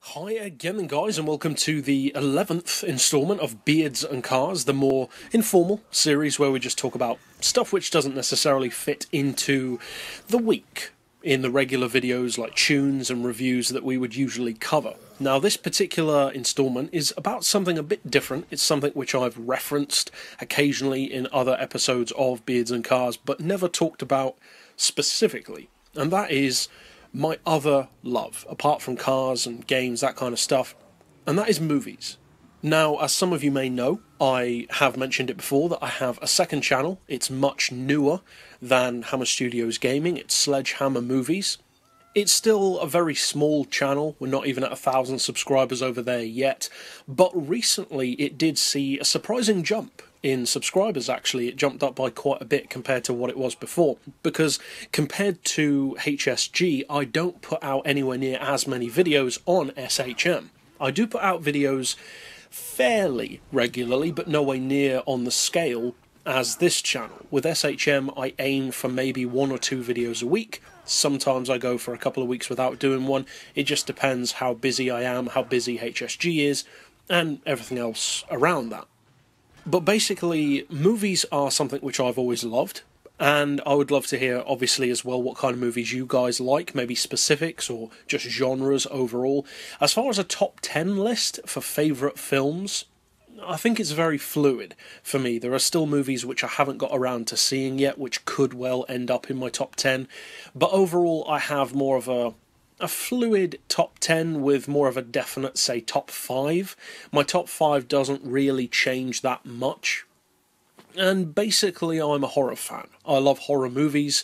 Hi again, guys, and welcome to the 11th instalment of Beards and Cars, the more informal series where we just talk about stuff which doesn't necessarily fit into the week in the regular videos like tunes and reviews that we would usually cover. Now, this particular instalment is about something a bit different. It's something which I've referenced occasionally in other episodes of Beards and Cars, but never talked about specifically, and that is my other love, apart from cars and games, that kind of stuff, and that is movies. Now, as some of you may know, I have mentioned it before that I have a second channel. It's much newer than Hammer Studios Gaming. It's Sledgehammer Movies. It's still a very small channel. We're not even at 1,000 subscribers over there yet, but recently it did see a surprising jump in subscribers. Actually, it jumped up by quite a bit compared to what it was before, because compared to HSG, I don't put out anywhere near as many videos on SHM. I do put out videos fairly regularly, but nowhere near on the scale as this channel. With SHM, I aim for maybe 1 or 2 videos a week. Sometimes I go for a couple of weeks without doing one. It just depends how busy I am, how busy HSG is, and everything else around that. But basically, movies are something which I've always loved, and I would love to hear, obviously, as well, what kind of movies you guys like, maybe specifics or just genres overall. As far as a top 10 list for favourite films, I think it's very fluid for me. There are still movies which I haven't got around to seeing yet, which could well end up in my top 10, but overall I have more of a fluid top 10 with more of a definite, say, top 5. My top 5 doesn't really change that much. And basically, I'm a horror fan. I love horror movies.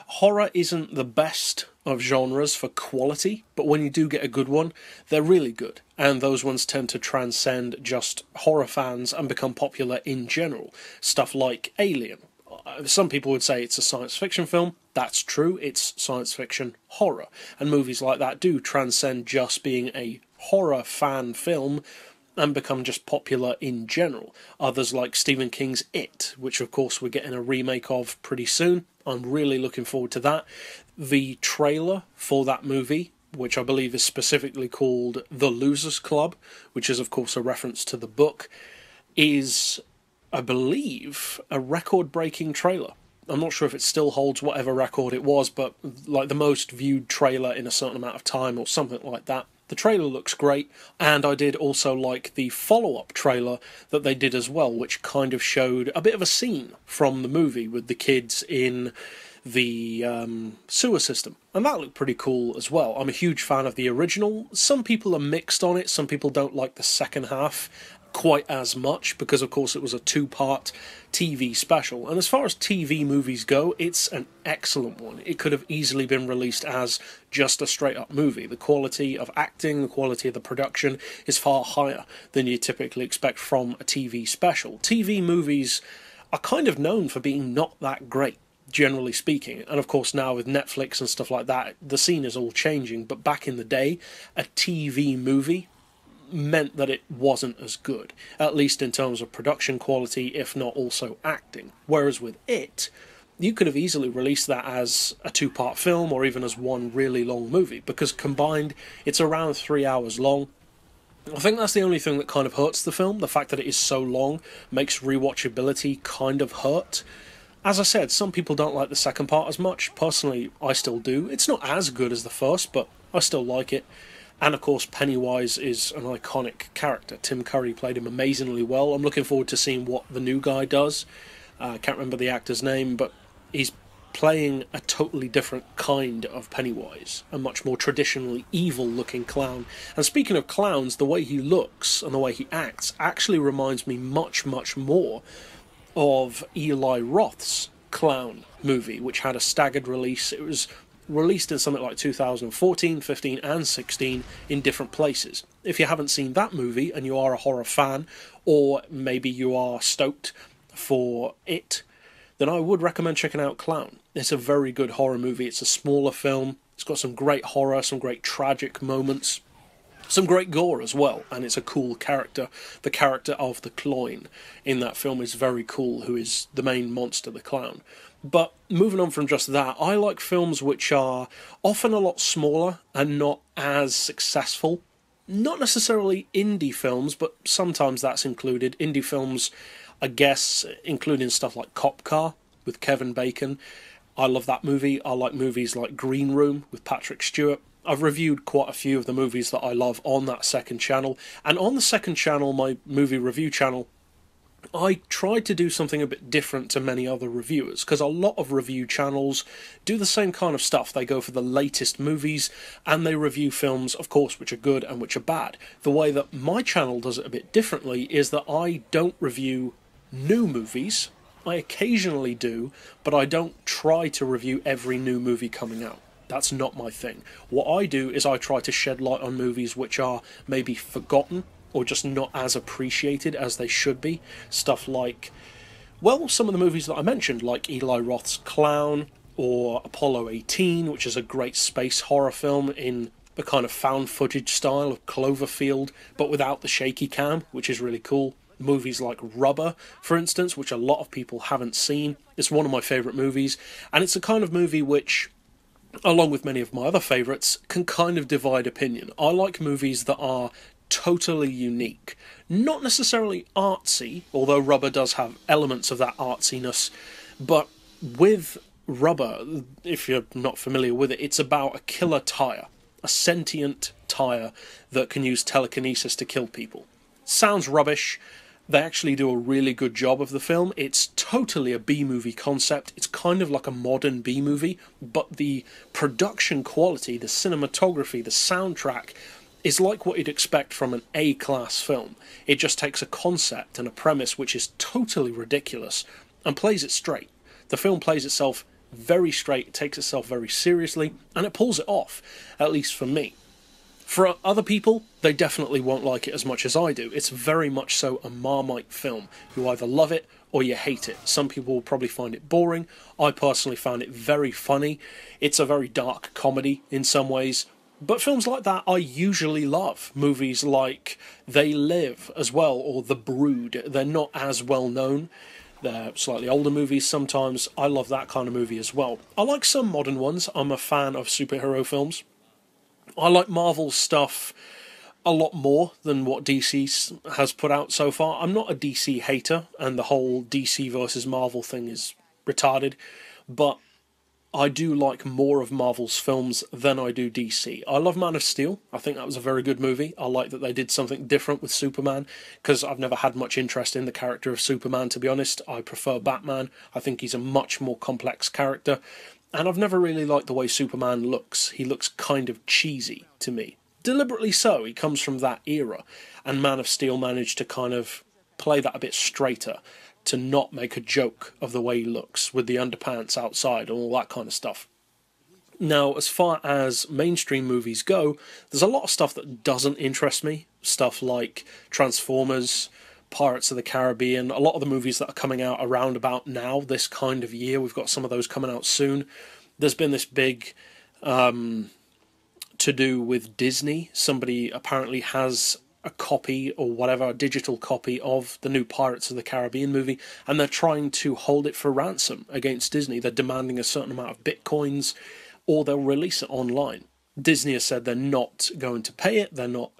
Horror isn't the best of genres for quality, but when you do get a good one, they're really good. And those ones tend to transcend just horror fans and become popular in general. Stuff like Alien. Some people would say it's a science fiction film. That's true, it's science fiction horror. And movies like that do transcend just being a horror fan film and become just popular in general. Others like Stephen King's It, which of course we're getting a remake of pretty soon. I'm really looking forward to that. The trailer for that movie, which I believe is specifically called The Losers Club, which is of course a reference to the book, is, I believe, a record-breaking trailer. I'm not sure if it still holds whatever record it was, but like the most viewed trailer in a certain amount of time or something like that. The trailer looks great, and I did also like the follow-up trailer that they did as well, which kind of showed a bit of a scene from the movie with the kids in the sewer system, and that looked pretty cool as well. I'm a huge fan of the original. Some people are mixed on it. Some people don't like the second half quite as much, because of course it was a 2-part TV special, and as far as TV movies go, it's an excellent one. It could have easily been released as just a straight up movie. The quality of acting, the quality of the production is far higher than you typically expect from a TV special. TV movies are kind of known for being not that great, generally speaking, and of course now with Netflix and stuff like that, the scene is all changing, but back in the day, a TV movie meant that it wasn't as good, at least in terms of production quality, if not also acting. Whereas with It, you could have easily released that as a 2-part film or even as one really long movie, because combined it's around 3 hours long. I think that's the only thing that kind of hurts the film. The fact that it is so long makes rewatchability kind of hurt. As I said, some people don't like the second part as much. Personally, I still do. It's not as good as the first, but I still like it. And of course, Pennywise is an iconic character. Tim Curry played him amazingly well. I'm looking forward to seeing what the new guy does. I can't remember the actor's name, but he's playing a totally different kind of Pennywise, a much more traditionally evil-looking clown. And speaking of clowns, the way he looks and the way he acts actually reminds me much, much more of Eli Roth's Clown movie, which had a staggered release. It was released in something like 2014, 15 and 16 in different places. If you haven't seen that movie and you are a horror fan, or maybe you are stoked for It, then I would recommend checking out Clown. It's a very good horror movie. It's a smaller film. It's got some great horror, some great tragic moments, some great gore as well, and it's a cool character. The character of the Cloyne in that film is very cool, who is the main monster, the clown. But moving on from just that, I like films which are often a lot smaller and not as successful not necessarily indie films, but sometimes that's included. Indie films, I guess, including stuff like Cop Car with Kevin Bacon. I love that movie. I like movies like Green Room with Patrick Stewart. I've reviewed quite a few of the movies that I love on that second channel. And on the second channel, my movie review channel, I tried to do something a bit different to many other reviewers, because a lot of review channels do the same kind of stuff. They go for the latest movies, and they review films, of course, which are good and which are bad. The way that my channel does it a bit differently is that I don't review new movies. I occasionally do, but I don't try to review every new movie coming out. That's not my thing. What I do is I try to shed light on movies which are maybe forgotten, or just not as appreciated as they should be. Stuff like, well, some of the movies that I mentioned, like Eli Roth's Clown, or Apollo 18, which is a great space horror film in the kind of found footage style of Cloverfield, but without the shaky cam, which is really cool. Movies like Rubber, for instance, which a lot of people haven't seen. It's one of my favourite movies, and it's a kind of movie which, along with many of my other favourites, can kind of divide opinion. I like movies that are totally unique. Not necessarily artsy, although Rubber does have elements of that artsiness, but with Rubber, if you're not familiar with it, it's about a killer tyre, a sentient tyre that can use telekinesis to kill people. Sounds rubbish. They actually do a really good job of the film. It's totally a B-movie concept. It's kind of like a modern B-movie, but the production quality, the cinematography, the soundtrack is like what you'd expect from an A-class film. It just takes a concept and a premise which is totally ridiculous and plays it straight. The film plays itself very straight, it takes itself very seriously, and it pulls it off, at least for me. For other people, they definitely won't like it as much as I do. It's very much so a Marmite film. You either love it or you hate it. Some people will probably find it boring. I personally found it very funny. It's a very dark comedy in some ways. But films like that I usually love. Movies like They Live as well, or The Brood. They're not as well known. They're slightly older movies sometimes. I love that kind of movie as well. I like some modern ones. I'm a fan of superhero films. I like Marvel stuff a lot more than what DC has put out so far. I'm not a DC hater, and the whole DC versus Marvel thing is retarded, but I do like more of Marvel's films than I do DC. I love Man of Steel. I think that was a very good movie. I like that they did something different with Superman, because I've never had much interest in the character of Superman, to be honest. I prefer Batman. I think he's a much more complex character, and I've never really liked the way Superman looks. He looks kind of cheesy to me. Deliberately so. He comes from that era, and Man of Steel managed to kind of play that a bit straighter, to not make a joke of the way he looks with the underpants outside and all that kind of stuff. Now, as far as mainstream movies go, there's a lot of stuff that doesn't interest me. Stuff like Transformers, Pirates of the Caribbean, a lot of the movies that are coming out around about now, this kind of year. We've got some of those coming out soon. There's been this big to-do with Disney. Somebody apparently has a copy or whatever, a digital copy of the new Pirates of the Caribbean movie, and they're trying to hold it for ransom against Disney. They're demanding a certain amount of bitcoins, or they'll release it online. Disney has said they're not going to pay it, they're not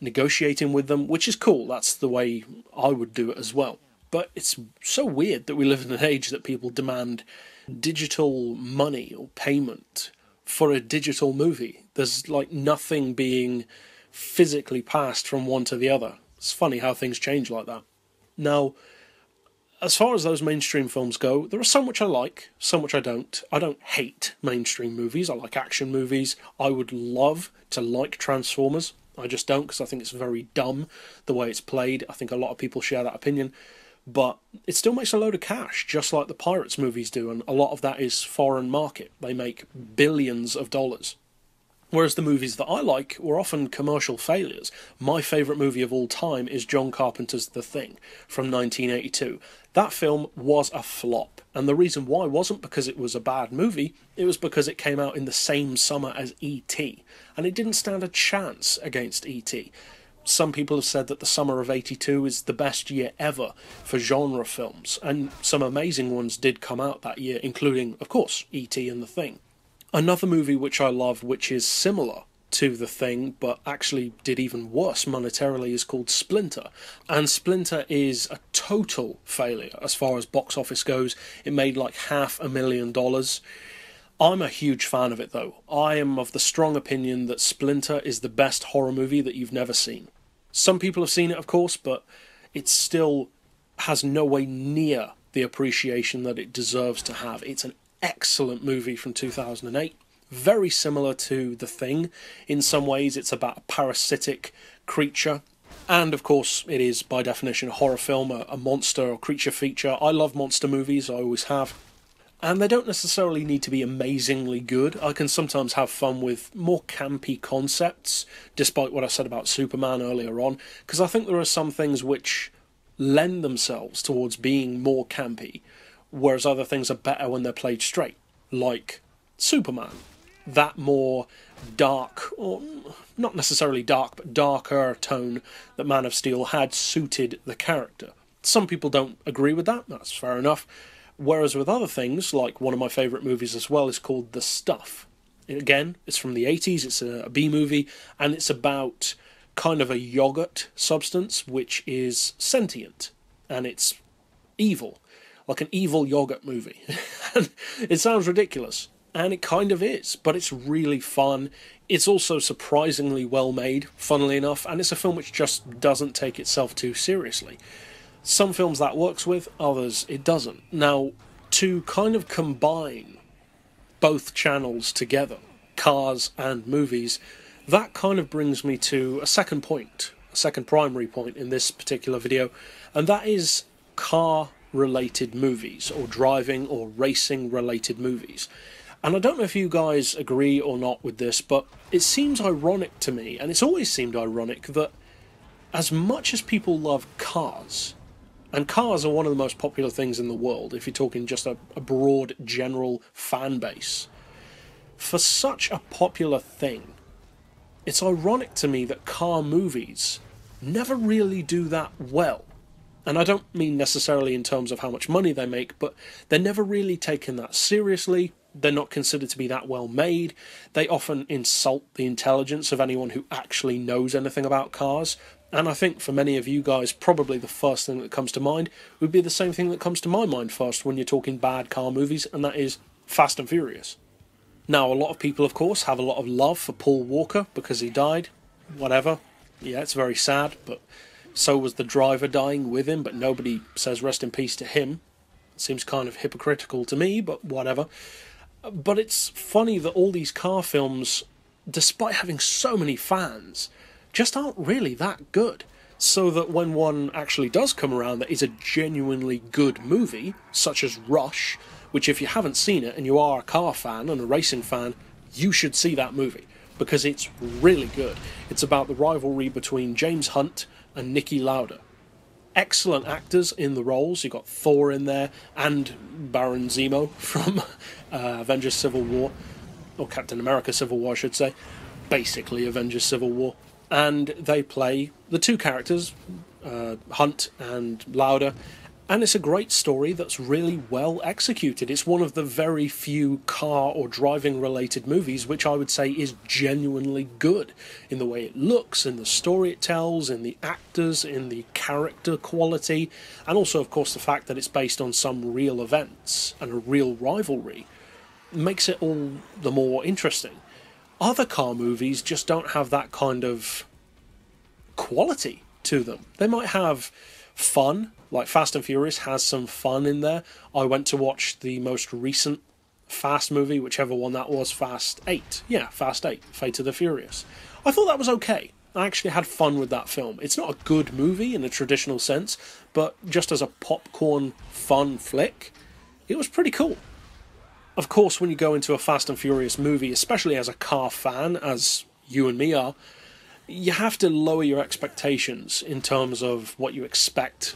negotiating with them, which is cool. That's the way I would do it as well. But it's so weird that we live in an age that people demand digital money or payment for a digital movie. There's like nothing being physically passed from one to the other. It's funny how things change like that. Now, as far as those mainstream films go, there are some which I like, some which I don't. I don't hate mainstream movies. I like action movies. I would love to like Transformers. I just don't, because I think it's very dumb the way it's played. I think a lot of people share that opinion. But it still makes a load of cash, just like the Pirates movies do, and a lot of that is foreign market. They make billions of dollars. Whereas the movies that I like were often commercial failures. My favourite movie of all time is John Carpenter's The Thing from 1982. That film was a flop, and the reason why wasn't because it was a bad movie, it was because it came out in the same summer as E.T., and it didn't stand a chance against E.T. Some people have said that the summer of 82 is the best year ever for genre films, and some amazing ones did come out that year, including, of course, E.T. and The Thing. Another movie which I love, which is similar to The Thing, but actually did even worse monetarily, is called Splinter. And Splinter is a total failure as far as box office goes. It made like $500,000. I'm a huge fan of it, though. I am of the strong opinion that Splinter is the best horror movie that you've never seen. Some people have seen it, of course, but it still has no way near the appreciation that it deserves to have. It's an excellent movie from 2008. Very similar to The Thing. In some ways, it's about a parasitic creature. And, of course, it is, by definition, a horror film, a monster or creature feature. I love monster movies, I always have. And they don't necessarily need to be amazingly good. I can sometimes have fun with more campy concepts, despite what I said about Superman earlier on, because I think there are some things which lend themselves towards being more campy, whereas other things are better when they're played straight, like Superman. That more dark, or not necessarily dark, but darker tone that Man of Steel had suited the character. Some people don't agree with that, that's fair enough. Whereas with other things, like one of my favourite movies as well is called The Stuff. Again, it's from the 80s, it's a B-movie, and it's about kind of a yogurt substance which is sentient, and it's evil. Like an evil yogurt movie. It sounds ridiculous, and it kind of is, but it's really fun. It's also surprisingly well made, funnily enough, and it's a film which just doesn't take itself too seriously. Some films that works with, others it doesn't. Now, to kind of combine both channels together, cars and movies, that kind of brings me to a second point, a second primary point in this particular video, and that is car-related movies, or driving or racing-related movies. And I don't know if you guys agree or not with this, but it seems ironic to me, and it's always seemed ironic, that as much as people love cars, and cars are one of the most popular things in the world, if you're talking just a broad, general fan base. For such a popular thing, it's ironic to me that car movies never really do that well. And I don't mean necessarily in terms of how much money they make, but they're never really taken that seriously. They're not considered to be that well made. They often insult the intelligence of anyone who actually knows anything about cars. And I think for many of you guys, probably the first thing that comes to mind would be the same thing that comes to my mind first when you're talking bad car movies, and that is Fast and Furious. Now, a lot of people, of course, have a lot of love for Paul Walker because he died. Whatever. Yeah, it's very sad, but so was the driver dying with him, but nobody says rest in peace to him. It seems kind of hypocritical to me, but whatever. But it's funny that all these car films, despite having so many fans, just aren't really that good. So that when one actually does come around that is a genuinely good movie, such as Rush, which if you haven't seen it and you are a car fan and a racing fan, you should see that movie, because it's really good. It's about the rivalry between James Hunt and Niki Lauda. Excellent actors in the roles. You've got Thor in there, and Baron Zemo from Avengers Civil War, or Captain America Civil War, I should say. Basically Avengers Civil War. And they play the two characters, Hunt and Lauda, and it's a great story that's really well executed. It's one of the very few car or driving related movies which I would say is genuinely good in the way it looks, in the story it tells, in the actors, in the character quality, and also of course the fact that it's based on some real events and a real rivalry makes it all the more interesting. Other car movies just don't have that kind of quality to them. They might have fun, like Fast and Furious has some fun in there. I went to watch the most recent Fast movie, whichever one that was, Fast 8. Yeah, Fast 8, Fate of the Furious. I thought that was okay. I actually had fun with that film. It's not a good movie in a traditional sense, but just as a popcorn fun flick, it was pretty cool. Of course, when you go into a Fast and Furious movie, especially as a car fan, as you and me are, you have to lower your expectations in terms of what you expect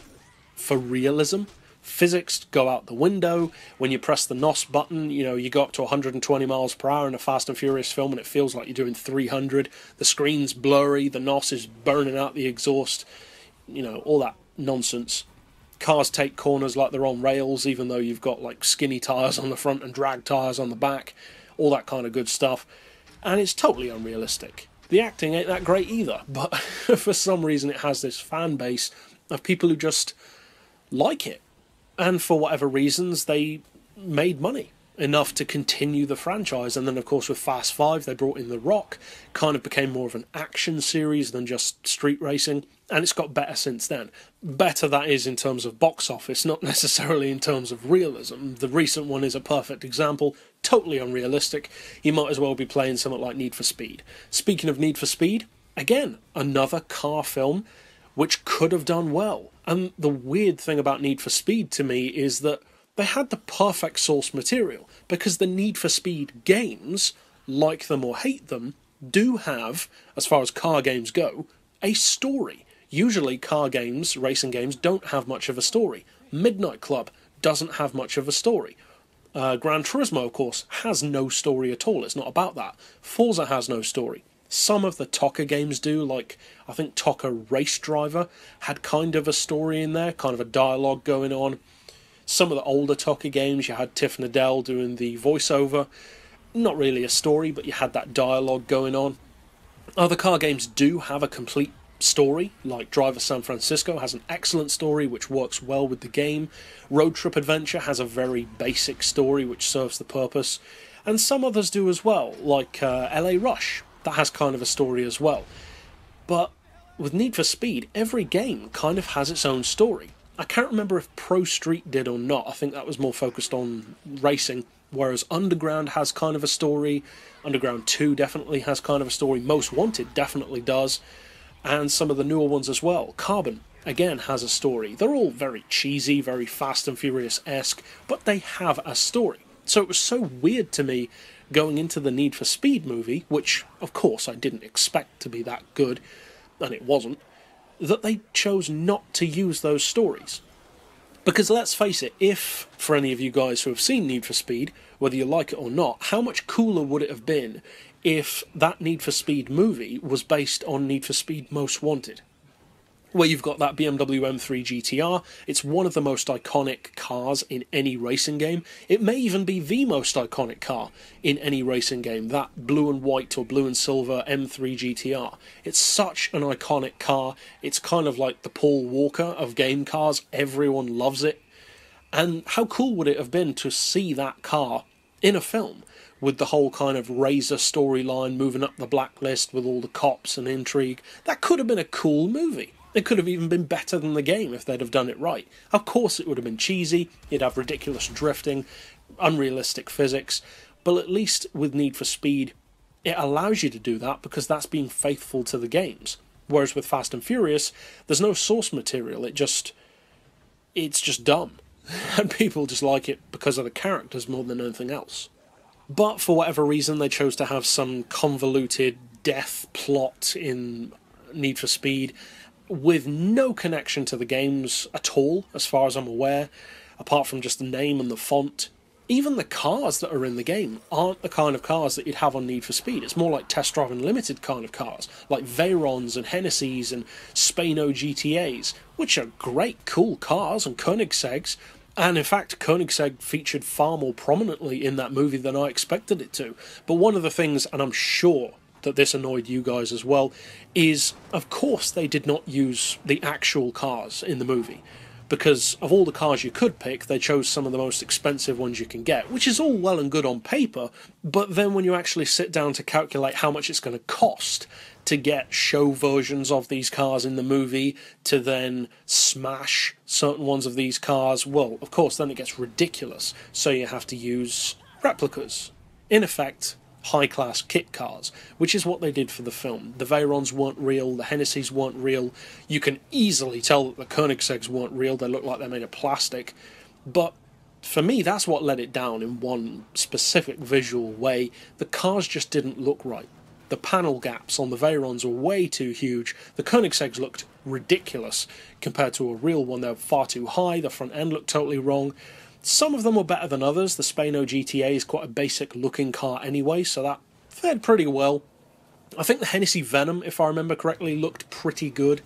for realism. Physics go out the window. When you press the NOS button, you go up to 120 miles per hour in a Fast and Furious film and it feels like you're doing 300. The screen's blurry, the NOS is burning out the exhaust, all that nonsense. Cars take corners like they're on rails, even though you've got like skinny tyres on the front and drag tyres on the back, all that kind of good stuff. and it's totally unrealistic. The acting ain't that great either, but for some reason it has this fan base of people who just like it. And for whatever reasons, they made money enough to continue the franchise. And then, of course, with Fast 5, they brought in The Rock. Kind of became more of an action series than just street racing. And it's got better since then. Better, that is, in terms of box office, not necessarily in terms of realism. The recent one is a perfect example. Totally unrealistic. You might as well be playing something like Need for Speed. Speaking of Need for Speed, again, another car film which could have done well. And the weird thing about Need for Speed to me is that they had the perfect source material, because the Need for Speed games, like them or hate them, do have, as far as car games go, a story. Usually car games, racing games, don't have much of a story. Midnight Club doesn't have much of a story. Gran Turismo, of course, has no story at all. It's not about that. Forza has no story. Some of the TOCA games do, like, I think TOCA Race Driver had kind of a story in there, kind of a dialogue going on. Some of the older TOCA games, you had Tiff Nadell doing the voiceover. Not really a story, but you had that dialogue going on. Other car games do have a complete story, like Driver San Francisco has an excellent story which works well with the game. Road Trip Adventure has a very basic story which serves the purpose. And some others do as well, like LA Rush. That has kind of a story as well. But with Need for Speed, every game kind of has its own story. I can't remember if Pro Street did or not. I think that was more focused on racing, whereas Underground has kind of a story. Underground 2 definitely has kind of a story. Most Wanted definitely does. And some of the newer ones as well. Carbon, again, has a story. They're all very cheesy, very Fast and Furious-esque, but they have a story. So it was so weird to me going into the Need for Speed movie, which, of course, I didn't expect to be that good, and it wasn't, that they chose not to use those stories. Because let's face it, if, for any of you guys who have seen Need for Speed, whether you like it or not, how much cooler would it have been if that Need for Speed movie was based on Need for Speed Most Wanted? Where you've got that BMW M3 GTR, it's one of the most iconic cars in any racing game. It may even be the most iconic car in any racing game, that blue and white or blue and silver M3 GTR. It's such an iconic car, it's kind of like the Paul Walker of game cars, everyone loves it. And how cool would it have been to see that car in a film, with the whole kind of Razor storyline moving up the blacklist with all the cops and intrigue? That could have been a cool movie. It could have even been better than the game if they'd have done it right. Of course it would have been cheesy, it'd have ridiculous drifting, unrealistic physics, but at least with Need for Speed, it allows you to do that because that's being faithful to the games. Whereas with Fast and Furious, there's no source material, it's just dumb. And people just like it because of the characters more than anything else. But for whatever reason, they chose to have some convoluted death plot in Need for Speed, with no connection to the games at all, as far as I'm aware, apart from just the name and the font. Even the cars that are in the game aren't the kind of cars that you'd have on Need for Speed. It's more like Test Drive Unlimited kind of cars, like Veyrons and Hennessy's and Spano GTAs, which are great, cool cars, and Koenigsegg's. And in fact, Koenigsegg featured far more prominently in that movie than I expected it to. But one of the things, and I'm sure that this annoyed you guys as well, is, of course, they did not use the actual cars in the movie. Because of all the cars you could pick, they chose some of the most expensive ones you can get, which is all well and good on paper, but then when you actually sit down to calculate how much it's going to cost to get show versions of these cars in the movie, to then smash certain ones of these cars, well, of course, then it gets ridiculous. So you have to use replicas. In effect, high-class kit cars, which is what they did for the film. The Veyrons weren't real, the Hennessy's weren't real. You can easily tell that the Koenigsegg's weren't real, they look like they're made of plastic. But for me, that's what let it down in one specific visual way. The cars just didn't look right. The panel gaps on the Veyrons were way too huge. The Koenigsegg's looked ridiculous compared to a real one. They were far too high, the front end looked totally wrong. Some of them were better than others. The Spano GTA is quite a basic looking car anyway, so that fared pretty well. I think the Hennessy Venom, if I remember correctly, looked pretty good.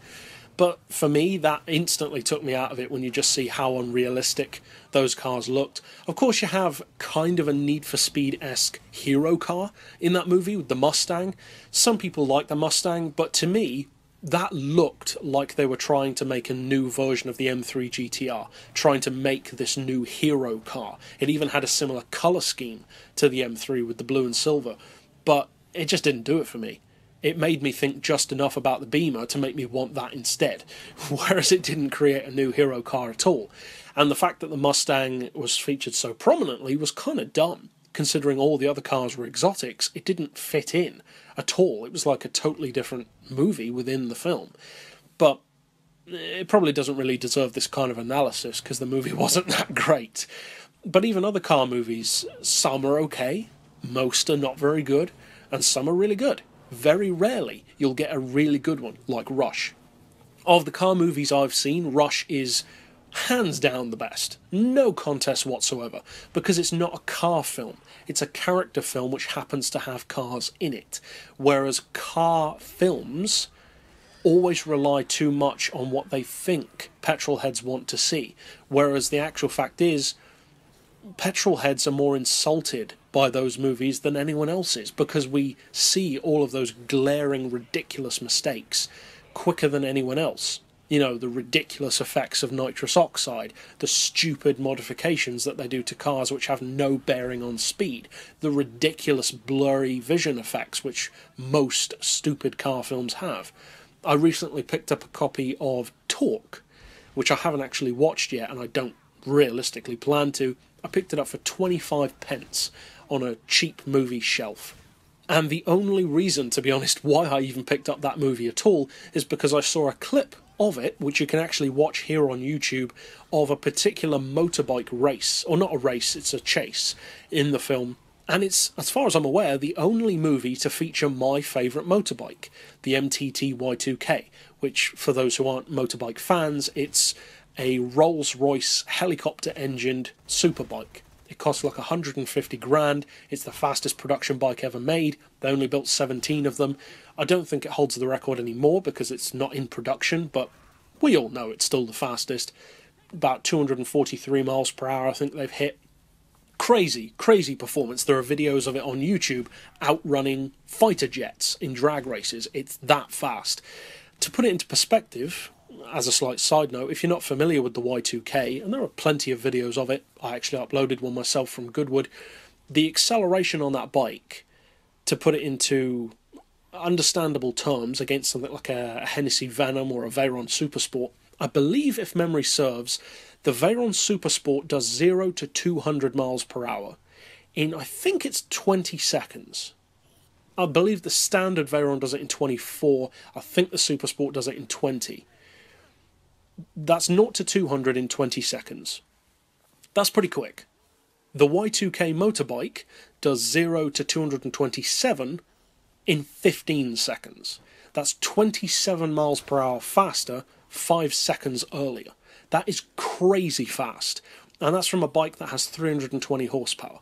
But for me, that instantly took me out of it when you just see how unrealistic those cars looked. Of course, you have kind of a Need for Speed-esque hero car in that movie with the Mustang. Some people like the Mustang, but to me, that looked like they were trying to make a new version of the M3 GTR, trying to make this new hero car. It even had a similar colour scheme to the M3 with the blue and silver, but it just didn't do it for me. It made me think just enough about the Beamer to make me want that instead, whereas it didn't create a new hero car at all. And the fact that the Mustang was featured so prominently was kind of dumb, considering all the other cars were exotics. It didn't fit in at all. It was like a totally different movie within the film. But it probably doesn't really deserve this kind of analysis, because the movie wasn't that great. But even other car movies, some are okay, most are not very good, and some are really good. Very rarely you'll get a really good one, like Rush. Of the car movies I've seen, Rush is hands down the best. No contest whatsoever, because it's not a car film. It's a character film which happens to have cars in it. Whereas car films always rely too much on what they think petrol heads want to see. Whereas the actual fact is, petrol heads are more insulted by those movies than anyone else is, because we see all of those glaring, ridiculous mistakes quicker than anyone else. You know, the ridiculous effects of nitrous oxide, the stupid modifications that they do to cars which have no bearing on speed, the ridiculous blurry vision effects which most stupid car films have. I recently picked up a copy of Torque, which I haven't actually watched yet, and I don't realistically plan to. I picked it up for 25 pence on a cheap movie shelf. And the only reason, to be honest, why I even picked up that movie at all is because I saw a clip of it, which you can actually watch here on YouTube, of a particular motorbike race, or not a race, it's a chase in the film. And it's, as far as I'm aware, the only movie to feature my favourite motorbike, the MTT Y2K, which, for those who aren't motorbike fans, it's a Rolls-Royce helicopter-engined superbike. It costs like 150 grand. It's the fastest production bike ever made. They only built 17 of them. I don't think it holds the record anymore because it's not in production, but we all know it's still the fastest. About 243 miles per hour I think they've hit. Crazy, crazy performance. There are videos of it on YouTube outrunning fighter jets in drag races. It's that fast. To put it into perspective, as a slight side note, if you're not familiar with the Y2K, and there are plenty of videos of it, I actually uploaded one myself from Goodwood, the acceleration on that bike, to put it into understandable terms against something like a Hennessy Venom or a Veyron Supersport, I believe, if memory serves, the Veyron Supersport does 0 to 200 miles per hour in, I think it's 20 seconds. I believe the standard Veyron does it in 24, I think the Supersport does it in 20. That's 0 to 200 in 20 seconds. That's pretty quick. The Y2K motorbike does 0 to 227 in 15 seconds. That's 27 miles per hour faster, 5 seconds earlier. That is crazy fast. And that's from a bike that has 320 horsepower.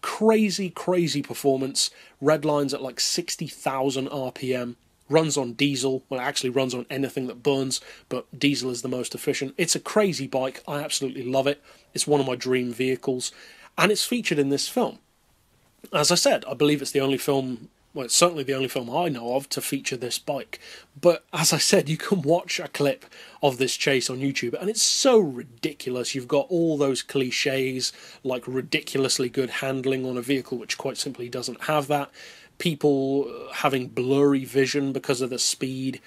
Crazy, crazy performance. Red lines at like 60,000 RPM. Runs on diesel. Well, it actually runs on anything that burns, but diesel is the most efficient. It's a crazy bike. I absolutely love it. It's one of my dream vehicles. And it's featured in this film. As I said, I believe it's the only film, well, it's certainly the only film I know of to feature this bike. But as I said, you can watch a clip of this chase on YouTube, and it's so ridiculous. You've got all those cliches, like ridiculously good handling on a vehicle which quite simply doesn't have that. People having blurry vision because of the speed.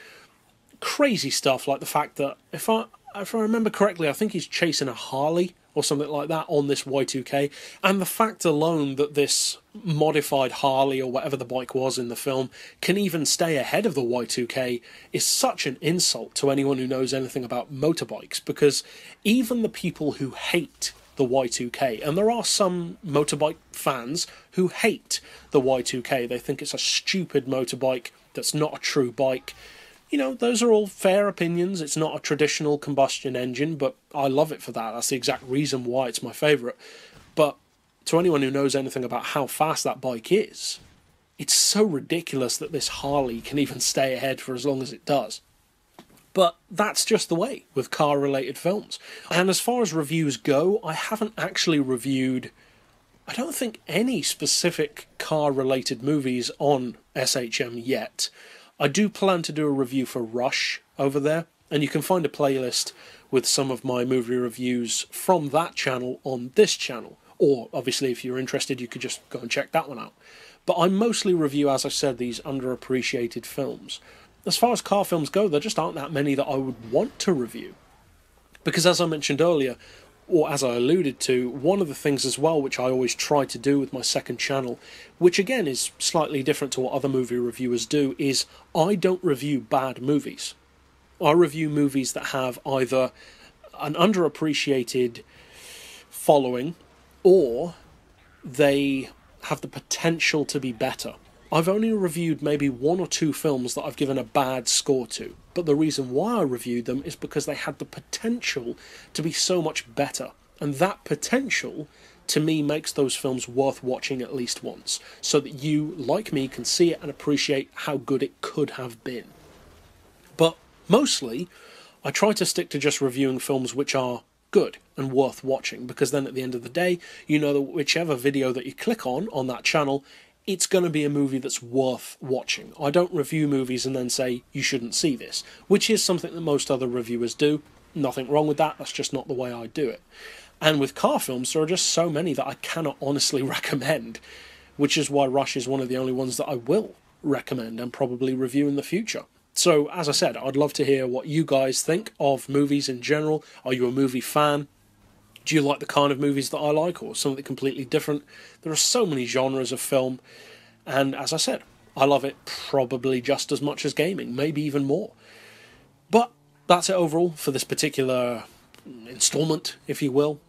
Crazy stuff, like the fact that, if I remember correctly, I think he's chasing a Harley or something like that on this Y2K, and the fact alone that this modified Harley, or whatever the bike was in the film, can even stay ahead of the Y2K is such an insult to anyone who knows anything about motorbikes, because even the people who hate the Y2K, and there are some motorbike fans who hate the Y2K, they think it's a stupid motorbike that's not a true bike. You know, those are all fair opinions. It's not a traditional combustion engine, but I love it for that. That's the exact reason why it's my favourite. But to anyone who knows anything about how fast that bike is, it's so ridiculous that this Harley can even stay ahead for as long as it does. But that's just the way with car-related films. And as far as reviews go, I haven't actually reviewed, I don't think, any specific car-related movies on SHM yet. I do plan to do a review for Rush over there, and you can find a playlist with some of my movie reviews from that channel on this channel. Or, obviously, if you're interested, you could just go and check that one out. But I mostly review, as I said, these underappreciated films. As far as car films go, there just aren't that many that I would want to review. Because as I mentioned earlier, or as I alluded to, one of the things as well which I always try to do with my second channel, which again is slightly different to what other movie reviewers do, is I don't review bad movies. I review movies that have either an underappreciated following, or they have the potential to be better. I've only reviewed maybe 1 or 2 films that I've given a bad score to, but the reason why I reviewed them is because they had the potential to be so much better, and that potential, to me, makes those films worth watching at least once, so that you, like me, can see it and appreciate how good it could have been. But mostly, I try to stick to just reviewing films which are good and worth watching, because then at the end of the day, you know that whichever video that you click on that channel, it's going to be a movie that's worth watching. I don't review movies and then say, you shouldn't see this, which is something that most other reviewers do. Nothing wrong with that, that's just not the way I do it. And with car films, there are just so many that I cannot honestly recommend, which is why Rush is one of the only ones that I will recommend and probably review in the future. So, as I said, I'd love to hear what you guys think of movies in general. Are you a movie fan? Do you like the kind of movies that I like, or something completely different? There are so many genres of film, and as I said, I love it probably just as much as gaming, maybe even more. But that's it overall for this particular installment, if you will.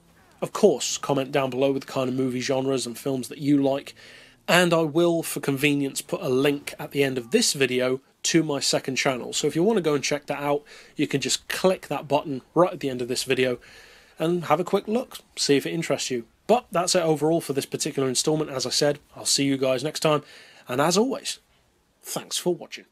Of course, comment down below with the kind of movie genres and films that you like, and I will, for convenience, put a link at the end of this video to my second channel. So if you want to go and check that out, you can just click that button right at the end of this video and have a quick look, see if it interests you. But that's it overall for this particular installment. As I said, I'll see you guys next time, and as always, thanks for watching.